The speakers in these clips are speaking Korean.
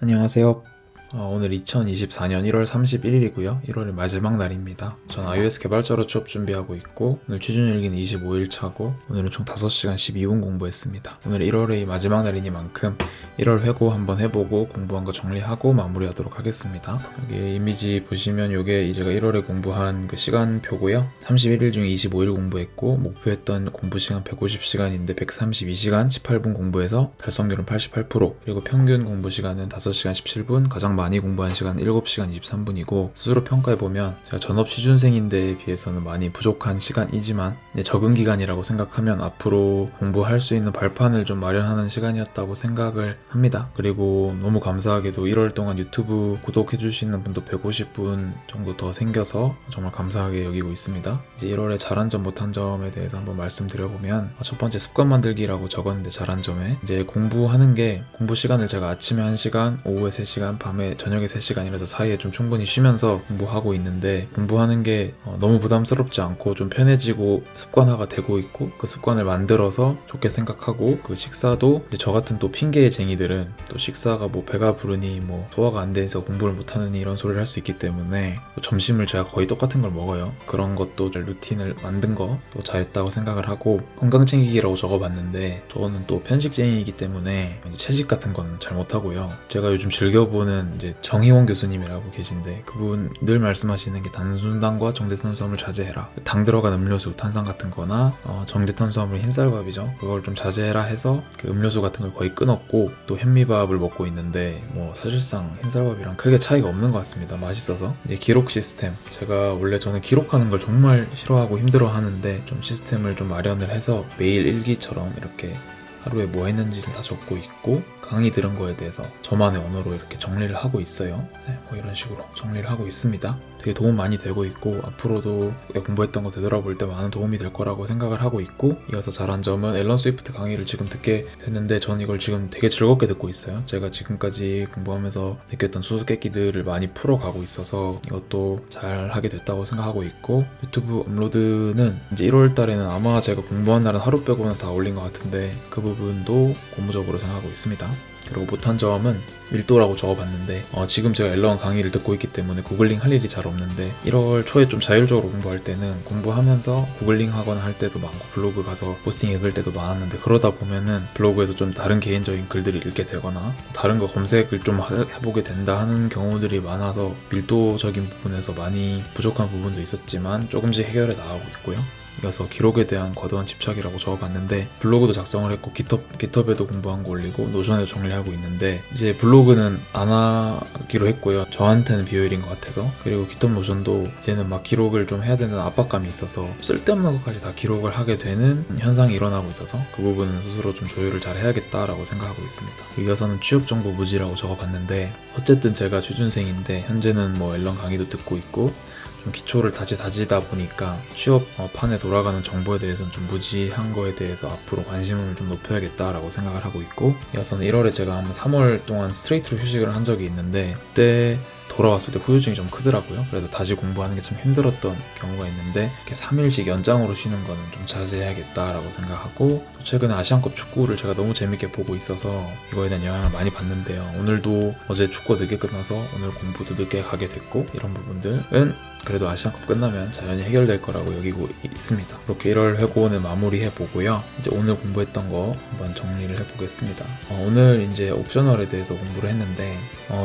안녕하세요. 오늘 2024년 1월 31일이고요. 1월의 마지막 날입니다. 전 iOS 개발자로 취업 준비하고 있고 오늘 취준일기는 25일 차고 오늘은 총 5시간 12분 공부했습니다. 오늘 1월의 마지막 날이니만큼 1월 회고 한번 해보고 공부한 거 정리하고 마무리하도록 하겠습니다. 여기 이미지 보시면 이게 제가 1월에 공부한 그 시간표고요. 31일 중에 25일 공부했고 목표했던 공부 시간 150시간인데 132시간 18분 공부해서 달성률은 88%, 그리고 평균 공부 시간은 5시간 17분, 가장 많이 공부한 시간 7시간 23분이고 스스로 평가해보면 제가 전업 취준생인데 비해서는 많이 부족한 시간이지만 적응 기간이라고 생각하면 앞으로 공부할 수 있는 발판을 좀 마련하는 시간이었다고 생각을 합니다. 그리고 너무 감사하게도 1월 동안 유튜브 구독해주시는 분도 150분 정도 더 생겨서 정말 감사하게 여기고 있습니다. 이제 1월에 잘한 점 못한 점에 대해서 한번 말씀드려보면 첫 번째 습관 만들기라고 적었는데 잘한 점에 이제 공부하는 게 공부 시간을 제가 아침에 1시간, 오후에 3시간, 밤에 저녁에 3시간이라서 사이에 좀 충분히 쉬면서 공부하고 있는데 공부하는 게 너무 부담스럽지 않고 좀 편해지고 습관화가 되고 있고 그 습관을 만들어서 좋게 생각하고 그 식사도 이제 저 같은 또 핑계쟁이들은 또 식사가 뭐 배가 부르니 뭐 소화가 안 돼서 공부를 못하느니 이런 소리를 할 수 있기 때문에 점심을 제가 거의 똑같은 걸 먹어요. 그런 것도 루틴을 만든 거 또 잘했다고 생각을 하고 건강 챙기기라고 적어봤는데 저는 또 편식쟁이이기 때문에 이제 채식 같은 건 잘 못하고요. 제가 요즘 즐겨보는 이제 정희원 교수님이라고 계신데 그분 늘 말씀하시는 게 단순당과 정제탄수화물 자제해라. 당 들어간 음료수, 탄산 같은 거나 정제탄수화물 흰쌀밥이죠. 그걸 좀 자제해라 해서 그 음료수 같은 걸 거의 끊었고 또 현미밥을 먹고 있는데 뭐 사실상 흰쌀밥이랑 크게 차이가 없는 것 같습니다. 맛있어서. 이제 기록 시스템, 제가 원래 저는 기록하는 걸 정말 싫어하고 힘들어하는데 좀 시스템을 좀 마련을 해서 매일 일기처럼 이렇게 하루에 뭐 했는지를 다 적고 있고 강의 들은 거에 대해서 저만의 언어로 이렇게 정리를 하고 있어요. 뭐 이런 식으로 정리를 하고 있습니다. 되게 도움 많이 되고 있고 앞으로도 공부했던 거 되돌아볼 때 많은 도움이 될 거라고 생각을 하고 있고, 이어서 잘한 점은 앨런 스위프트 강의를 지금 듣게 됐는데 전 이걸 지금 되게 즐겁게 듣고 있어요. 제가 지금까지 공부하면서 느꼈던 수수께끼들을 많이 풀어가고 있어서 이것도 잘 하게 됐다고 생각하고 있고, 유튜브 업로드는 이제 1월 달에는 아마 제가 공부한 날은 하루 빼고는 다 올린 것 같은데 그 부분도 고무적으로 생각하고 있습니다. 그리고 못한 점은 밀도라고 적어봤는데 지금 제가 앨런 강의를 듣고 있기 때문에 구글링 할 일이 잘 없는데 1월 초에 좀 자율적으로 공부할 때는 공부하면서 구글링 하거나 할 때도 많고 블로그 가서 포스팅 읽을 때도 많았는데, 그러다 보면은 블로그에서 좀 다른 개인적인 글들을 읽게 되거나 다른 거 검색을 좀 해보게 된다 하는 경우들이 많아서 밀도적인 부분에서 많이 부족한 부분도 있었지만 조금씩 해결해 나가고 있고요. 이어서 기록에 대한 과도한 집착이라고 적어봤는데 블로그도 작성을 했고 깃허브에도 공부한 거 올리고 노션에도 정리하고 있는데 이제 블로그는 안 하기로 했고요. 저한테는 비효율인 것 같아서. 그리고 깃허브 노션도 이제는 막 기록을 좀 해야 되는 압박감이 있어서 쓸데없는 것까지 다 기록을 하게 되는 현상이 일어나고 있어서 그 부분은 스스로 좀 조율을 잘 해야겠다라고 생각하고 있습니다. 이어서는 취업 정보 무지라고 적어봤는데 어쨌든 제가 취준생인데 현재는 뭐 앨런 강의도 듣고 있고 좀 기초를 다지다 보니까 취업 판에 돌아가는 정보에 대해서는 좀 무지한 거에 대해서 앞으로 관심을 좀 높여야겠다라고 생각을 하고 있고, 이어서는 1월에 제가 한 3월 동안 스트레이트로 휴식을 한 적이 있는데 그때 돌아왔을 때 후유증이 좀 크더라고요. 그래서 다시 공부하는 게 참 힘들었던 경우가 있는데 이렇게 3일씩 연장으로 쉬는 거는 좀 자제해야겠다라고 생각하고, 또 최근에 아시안컵 축구를 제가 너무 재밌게 보고 있어서 이거에 대한 영향을 많이 받는데요. 오늘도 어제 축구가 늦게 끝나서 오늘 공부도 늦게 가게 됐고, 이런 부분들은 그래도 아시안컵 끝나면 자연히 해결될 거라고 여기고 있습니다. 이렇게 1월 회고는 마무리해보고요. 이제 오늘 공부했던 거 한번 정리를 해보겠습니다. 오늘 이제 옵셔널에 대해서 공부를 했는데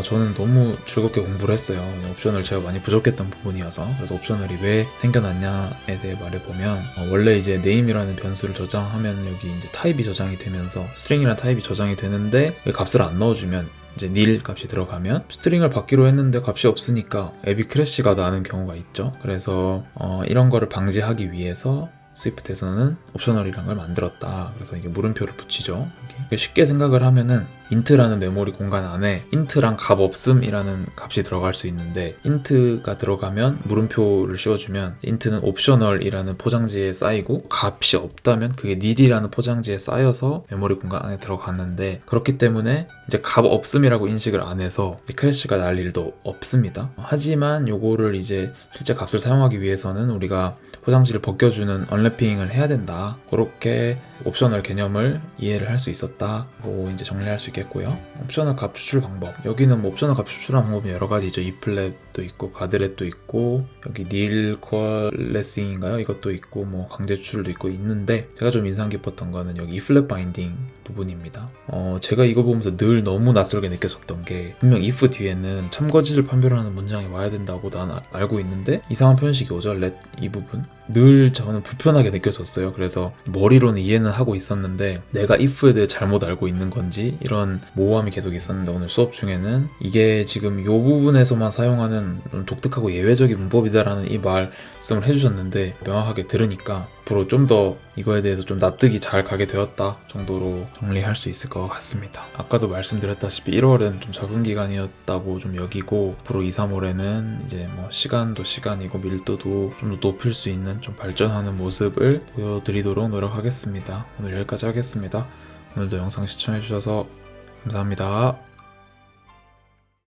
저는 너무 즐겁게 공부를 했어요. 옵셔널 제가 많이 부족했던 부분이어서. 그래서 옵셔널이 왜 생겨났냐에 대해 말해보면 원래 이제 name이라는 변수를 저장하면 여기 이제 타입이 저장이 되면서 스트링이라는 타입이 저장이 되는데 값을 안 넣어주면 이제 nil 값이 들어가면 스트링을 받기로 했는데 값이 없으니까 앱이 크래시가 나는 경우가 있죠. 그래서 이런 거를 방지하기 위해서 스위프트에서는 옵셔널이라는 걸 만들었다. 그래서 이게 물음표를 붙이죠. 쉽게 생각을 하면은 int라는 메모리 공간 안에 int랑 값 없음이라는 값이 들어갈 수 있는데 int가 들어가면 물음표를 씌워주면 int는 옵셔널이라는 포장지에 쌓이고 값이 없다면 그게 nil이라는 포장지에 쌓여서 메모리 공간 안에 들어갔는데, 그렇기 때문에 이제 값 없음이라고 인식을 안 해서 크래시가 날 일도 없습니다. 하지만 요거를 이제 실제 값을 사용하기 위해서는 우리가 포장지를 벗겨주는 언래핑을 해야 된다. 그렇게 옵셔널 개념을 이해를 할 수 있었다고 이제 정리할 수 있겠고요. 옵셔널 값 추출 방법. 여기는 뭐 옵셔널 값 추출하는 방법이 여러 가지죠. 이플랩도 있고 가드렛도 있고 여기 닐 콜레싱인가요? 이것도 있고 뭐 강제 추출도 있고 있는데 제가 좀 인상 깊었던 거는 여기 이플랩 바인딩 부분입니다. 제가 이거 보면서 늘 너무 낯설게 느껴졌던 게 분명 if 뒤에는 참거짓을 판별하는 문장이 와야 된다고 난 알고 있는데 이상한 표현식이 오죠. let 이 부분 늘 저는 불편하게 느껴졌어요. 그래서 머리로는 이해는 하고 있었는데 내가 if에 대해 잘못 알고 있는 건지 이런 모호함이 계속 있었는데 오늘 수업 중에는 이게 지금 이 부분에서만 사용하는 좀 독특하고 예외적인 문법이다라는 이 말씀을 해주셨는데 명확하게 들으니까 앞으로 좀 더 이거에 대해서 좀 납득이 잘 가게 되었다 정도로 정리할 수 있을 것 같습니다. 아까도 말씀드렸다시피 1월은 좀 적응 기간이었다고 좀 여기고 앞으로 2, 3월에는 이제 뭐 시간도 시간이고 밀도도 좀 더 높일 수 있는 좀 발전하는 모습을 보여드리도록 노력하겠습니다. 오늘 여기까지 하겠습니다. 오늘도 영상 시청해주셔서 감사합니다.